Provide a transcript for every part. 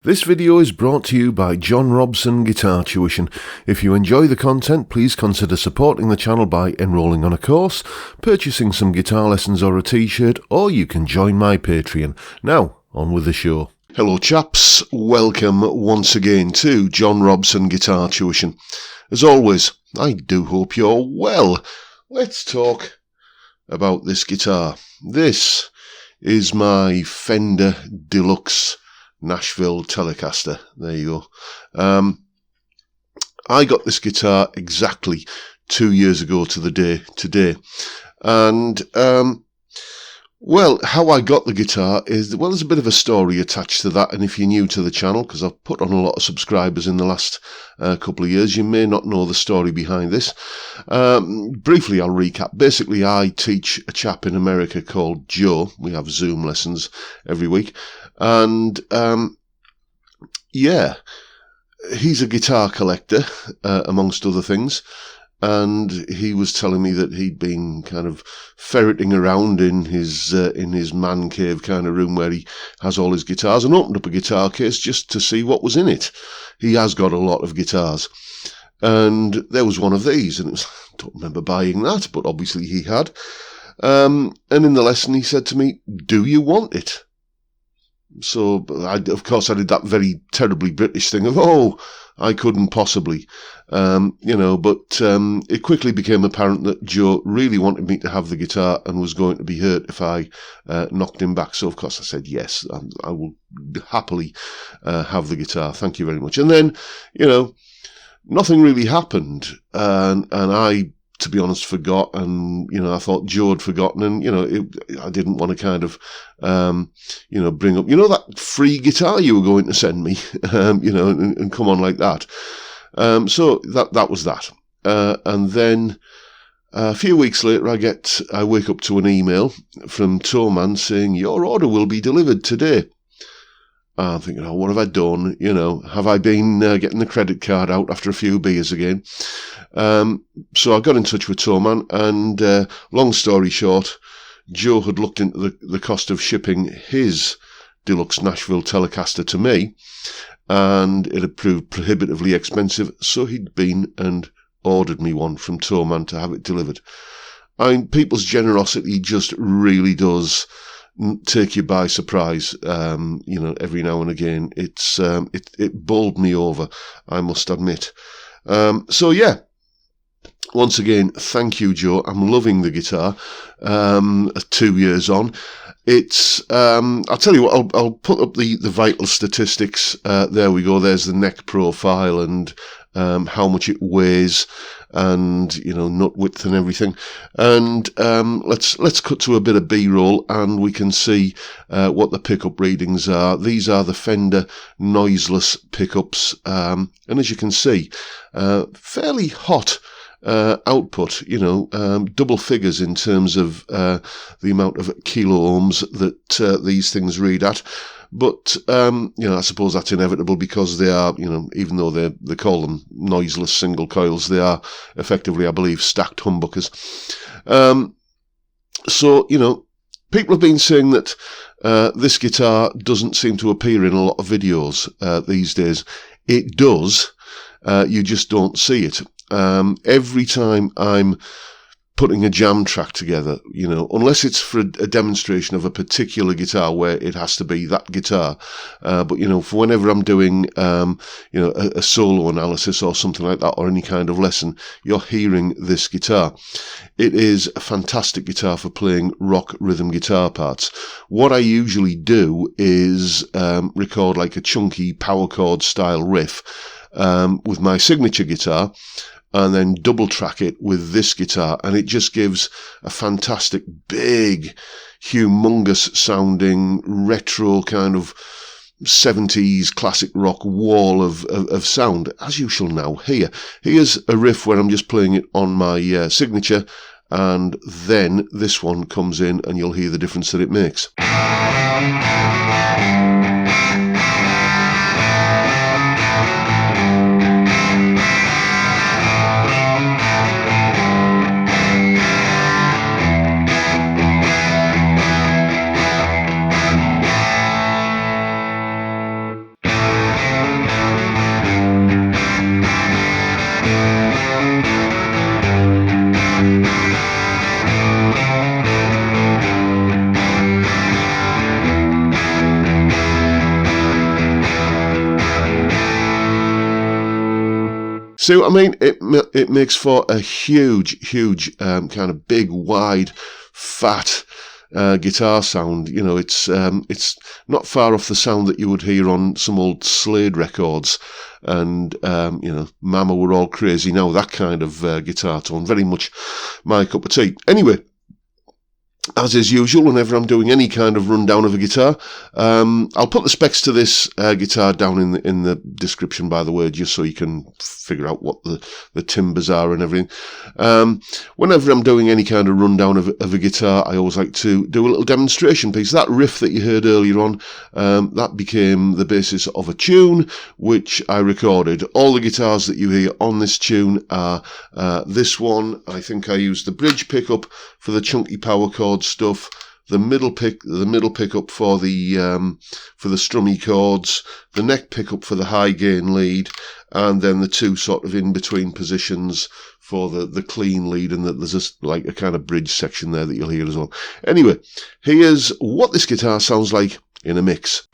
This video is brought to you by John Robson Guitar Tuition. If you enjoy the content, please consider supporting the channel by enrolling on a course, purchasing some guitar lessons or a t-shirt, or you can join my Patreon. Now, on with the show. Hello chaps, welcome once again to John Robson Guitar Tuition. As always, I do hope you're well. Let's talk about this guitar. This is my Fender Deluxe Nashville Telecaster. There you go. I got this guitar exactly 2 years ago to the day today. And, well, how I got the guitar is, well, there's a bit of a story attached to that. And if you're new to the channel, because I've put on a lot of subscribers in the last couple of years, you may not know the story behind this. Briefly, I'll recap. Basically, I teach a chap in America called Joe. We have Zoom lessons every week. And, yeah, he's a guitar collector, amongst other things. And he was telling me that he'd been kind of ferreting around in his man cave kind of room where he has all his guitars, and opened up a guitar case just to see what was in it. He has got a lot of guitars. And there was one of these, and it was, I don't remember buying that, but obviously he had. And in the lesson he said to me, "Do you want it?" So, of course, I did that very terribly British thing of, oh, I couldn't possibly, but it quickly became apparent that Joe really wanted me to have the guitar and was going to be hurt if I knocked him back. So, of course, I said, yes, I will happily have the guitar. Thank you very much. And then, nothing really happened. And I, to be honest, forgot, and, I thought Joe had forgotten, and, I didn't want to kind of, bring up, that free guitar you were going to send me, and come on like that. So that was that. And then a few weeks later, I wake up to an email from Towman saying, "Your order will be delivered today." I'm thinking, oh, what have I done? Have I been getting the credit card out after a few beers again? So I got in touch with Towman, and long story short, Joe had looked into the cost of shipping his Deluxe Nashville Telecaster to me, and it had proved prohibitively expensive, so he'd been and ordered me one from Towman to have it delivered. People's generosity just really does take you by surprise, every now and again. It bowled me over, I must admit. So yeah, once again, thank you, Joe. I'm loving the guitar. 2 years on, it's I'll tell you what, I'll put up the vital statistics. There we go. There's the neck profile and how much it weighs, and nut width and everything. And let's cut to a bit of B-roll, and we can see what the pickup readings are. These are the Fender Noiseless pickups, and as you can see, fairly hot output, double figures in terms of the amount of kilo ohms that these things read at. But, I suppose that's inevitable, because they are, even though they call them noiseless single coils, they are effectively, I believe, stacked humbuckers. So, people have been saying that this guitar doesn't seem to appear in a lot of videos these days. It does, you just don't see it. Every time I'm putting a jam track together, unless it's for a demonstration of a particular guitar where it has to be that guitar, but for whenever I'm doing a solo analysis or something like that, or any kind of lesson, you're hearing this guitar. It is a fantastic guitar for playing rock rhythm guitar parts. What I usually do is record like a chunky power chord style riff with my signature guitar, and then double track it with this guitar, and it just gives a fantastic, big, humongous sounding, retro kind of 70s classic rock wall of sound, as you shall now hear. Here's a riff where I'm just playing it on my signature, and then this one comes in, and you'll hear the difference that it makes. See what I mean? It makes for a huge kind of big, wide, fat guitar sound. You know, it's not far off the sound that you would hear on some old Slade records. And, you know, Mama We're All Crazy Now, that kind of guitar tone. Very much my cup of tea. Anyway, as is usual, whenever I'm doing any kind of rundown of a guitar, I'll put the specs to this guitar down in the description, by the way, just so you can figure out what the timbers are and everything. Whenever I'm doing any kind of rundown of a guitar, I always like to do a little demonstration piece. That riff that you heard earlier on, that became the basis of a tune which I recorded. All the guitars that you hear on this tune are this one. I think I used the bridge pickup for the chunky power chord stuff, the middle pickup for the strummy chords, the neck pickup for the high gain lead, and then the two sort of in between positions for the clean lead, and there's just like a kind of bridge section there that you'll hear as well. Anyway, here's what this guitar sounds like in a mix.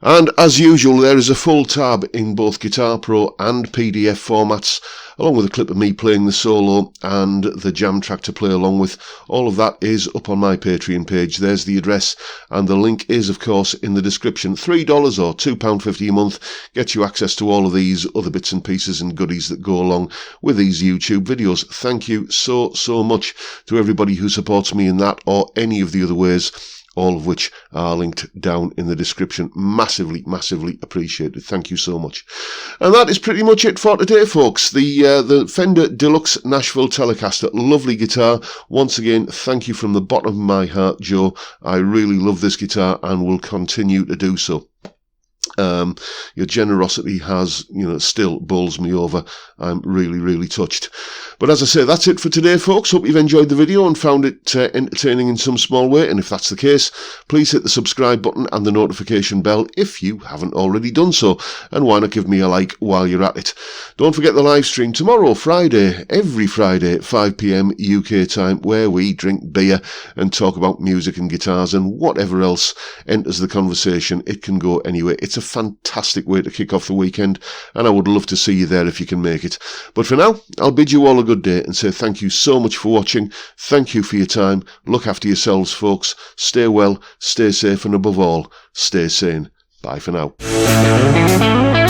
And as usual, there is a full tab in both Guitar Pro and PDF formats, along with a clip of me playing the solo and the jam track to play along with. All of that is up on my Patreon page. There's the address, and the link is, of course, in the description. $3 or £2.50 a month gets you access to all of these other bits and pieces and goodies that go along with these YouTube videos. Thank you so much to everybody who supports me in that or any of the other ways, all of which are linked down in the description. Massively appreciated. Thank you so much. And that is pretty much it for today, folks. The Fender Deluxe Nashville Telecaster. Lovely guitar. Once again, thank you from the bottom of my heart, Joe. I really love this guitar and will continue to do so. Your generosity has, still bowls me over. I'm really touched. But as I say, that's it for today, folks. Hope you've enjoyed the video and found it entertaining in some small way. And if that's the case, please hit the subscribe button and the notification bell if you haven't already done so. And why not give me a like while you're at it? Don't forget the live stream tomorrow, Friday, every Friday at 5 PM UK time, where we drink beer and talk about music and guitars and whatever else enters the conversation. It can go anywhere. It's a a fantastic way to kick off the weekend, and I would love to see you there if you can make it. But for now, I'll bid you all a good day and say thank you so much for watching. Thank you for your time. Look after yourselves, folks. Stay well, stay safe, and above all, stay sane. Bye for now.